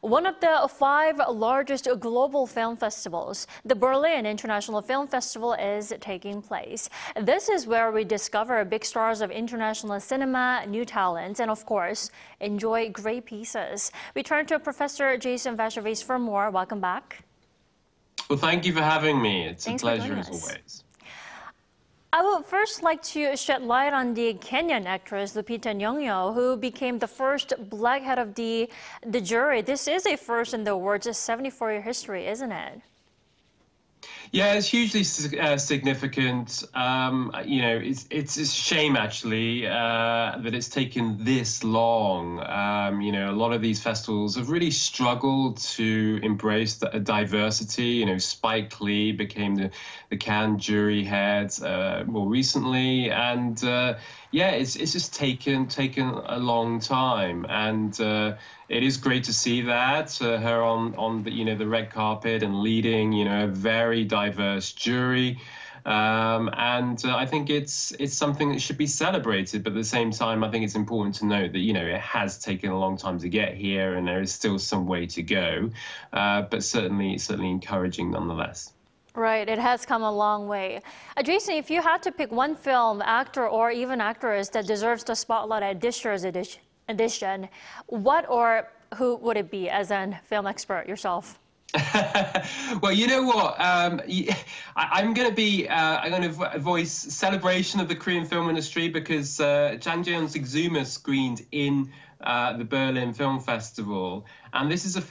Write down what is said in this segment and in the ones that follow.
One of the 5 largest global film festivals, the Berlin International Film Festival, is taking place. This is where we discover big stars of international cinema, new talents, and of course, enjoy great pieces. We turn to Professor Jason Bechervaise for more. Welcome back. Well, thank you for having me. It's Thanks a pleasure as always. I would first like to shed light on the Kenyan actress Lupita Nyong'o, who became the first black head of the jury. This is a first in the award's 74-year history, isn't it? Yeah, it's hugely significant. It's a shame actually that it's taken this long. A lot of these festivals have really struggled to embrace diversity. Spike Lee became the Cannes jury head more recently, and it's just taken a long time. And it is great to see that her on the red carpet and leading a very diverse jury, and I think it's something that should be celebrated. But at the same time, I think it's important to note that it has taken a long time to get here, and there is still some way to go, but certainly encouraging nonetheless. Right, it has come a long way. Jason, if you had to pick one film, actor, or even actress that deserves the spotlight at this year's edition, what or who would it be as a film expert yourself? Well, you know what? I'm going to voice celebration of the Korean film industry because Jang Jae-hyun's Exuma screened in the Berlin Film Festival, and this is a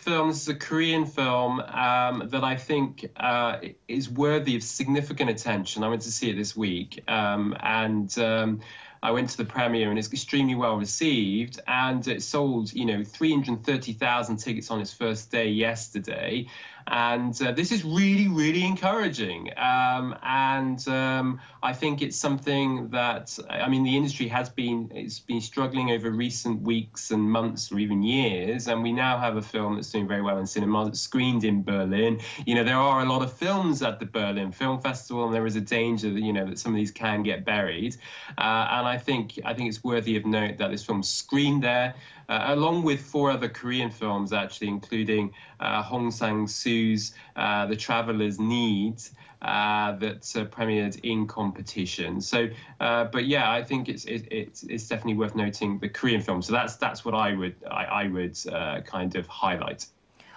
Korean film that I think is worthy of significant attention. I went to see it this week, and I went to the premiere, and it's extremely well received, and it sold 330,000 tickets on its first day yesterday. And this is really encouraging. I think it's something that, the industry has been struggling over recent weeks and months or even years. And we now have a film that's doing very well in cinema, that's screened in Berlin. There are a lot of films at the Berlin Film Festival, and there is a danger that, that some of these can get buried. And I think it's worthy of note that this film screened there, along with 4 other Korean films, actually, including Hong Sang-soo's The Traveler's Need, that premiered in competition. So, but yeah, I think it's definitely worth noting the Korean film. So that's what I would kind of highlight.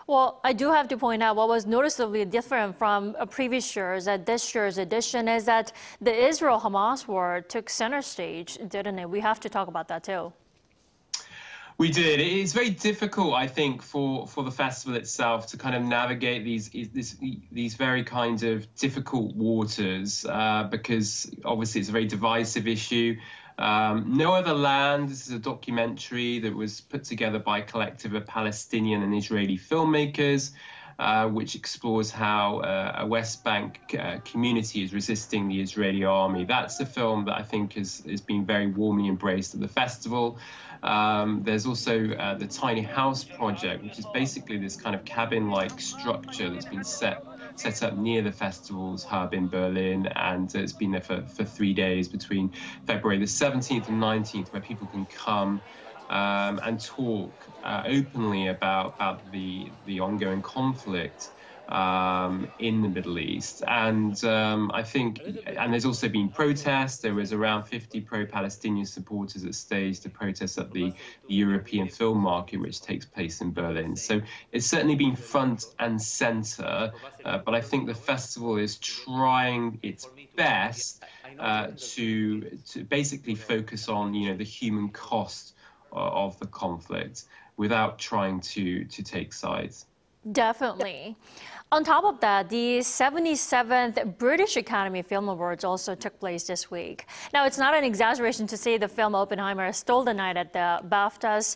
Well, I do have to point out what was noticeably different from previous years at this year's edition is that the Israel-Hamas War took center stage, didn't it? We have to talk about that too. We did. It's very difficult, I think, for the festival itself to kind of navigate these very kind of difficult waters because obviously it's a very divisive issue. No Other Land, this is a documentary that was put together by a collective of Palestinian and Israeli filmmakers, which explores how a West Bank community is resisting the Israeli army. That's a film that I think has been very warmly embraced at the festival. There's also the Tiny House Project, which is basically this kind of cabin-like structure that's been set up near the festival's hub in Berlin, and it's been there for 3 days between February the 17th and 19th, where people can come and talk openly about the ongoing conflict in the Middle East. And I think, and there's also been protests. There was around 50 pro-Palestinian supporters at stage to protest at the European film market, which takes place in Berlin. So it's certainly been front and center, but I think the festival is trying its best to basically focus on, the human cost of the conflict without trying to take sides. Definitely. On top of that, the 77th British Academy Film Awards also took place this week. Now, it's not an exaggeration to say the film Oppenheimer stole the night at the BAFTAs.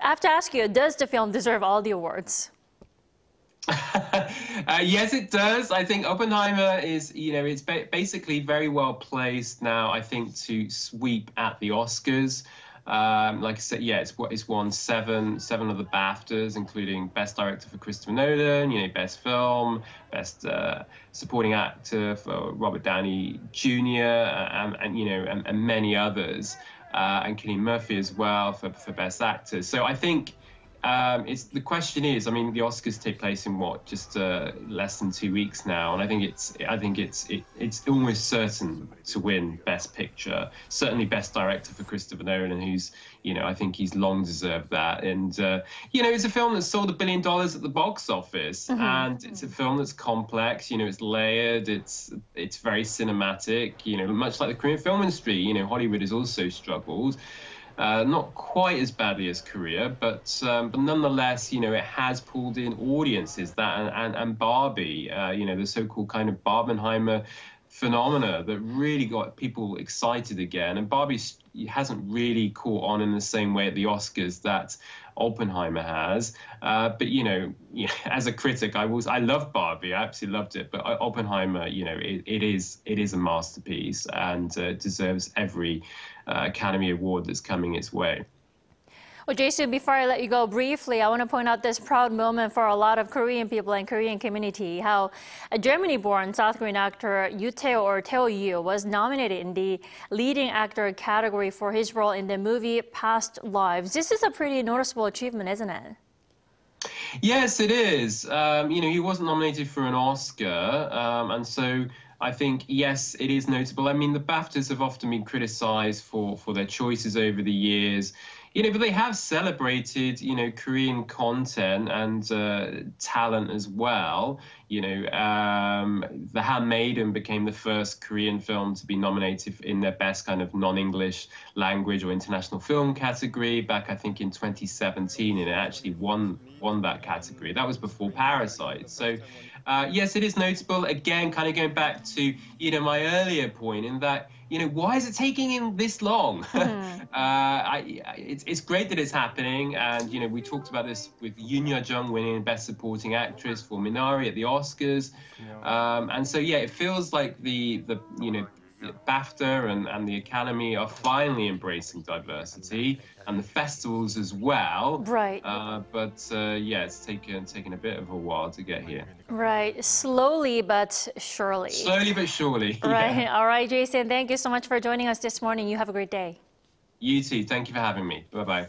I have to ask you, does the film deserve all the awards? Yes, it does. I think Oppenheimer is, it's basically very well placed now, I think, to sweep at the Oscars. Like I said, yeah, it's won seven of the BAFTAs, including Best Director for Christopher Nolan, Best Film, Best Supporting Actor for Robert Downey Jr., and many others, and Cillian Murphy as well for Best Actors. So I think the question is, I mean, the Oscars take place in what, just less than 2 weeks now, and I think it's almost certain to win Best Picture, certainly Best Director for Christopher Nolan, who's, I think he's long deserved that. And it's a film that sold $1 billion at the box office, and it's a film that's complex. It's layered, it's very cinematic. Much like the Korean film industry, Hollywood has also struggled. Not quite as badly as Korea, but nonetheless, it has pulled in audiences. That and Barbie, the so-called kind of Barbenheimer phenomena that really got people excited again. And Barbie hasn't really caught on in the same way at the Oscars that Oppenheimer has. But as a critic, I love Barbie. I absolutely loved it. But Oppenheimer, it is a masterpiece and deserves every Academy Award that's coming its way. Well, Jason, before I let you go briefly, I want to point out this proud moment for a lot of Korean people and Korean community, how a Germany-born South Korean actor Teo Yoo was nominated in the leading actor category for his role in the movie Past Lives. This is a pretty noticeable achievement, isn't it? Yes, it is. He wasn't nominated for an Oscar, and so I think, yes, it is notable. I mean, the BAFTAs have often been criticized for their choices over the years. But they have celebrated, Korean content and talent as well. The Handmaiden became the first Korean film to be nominated in their best kind of non-English language or international film category back, I think, in 2017, and it actually won that category. That was before Parasite. So, yes, it is notable. Again, kind of going back to, my earlier point in that, why is it taking him this long? It's great that it's happening, and we talked about this with Yoon Yo-jung winning Best Supporting Actress for Minari at the Oscars, and so it feels like the BAFTA and the Academy are finally embracing diversity, and the festivals as well. Right. But it's taken a bit of a while to get here. Right. Slowly but surely. Slowly but surely. Right. Yeah. All right, Jason. Thank you so much for joining us this morning. You have a great day. You too. Thank you for having me. Bye-bye.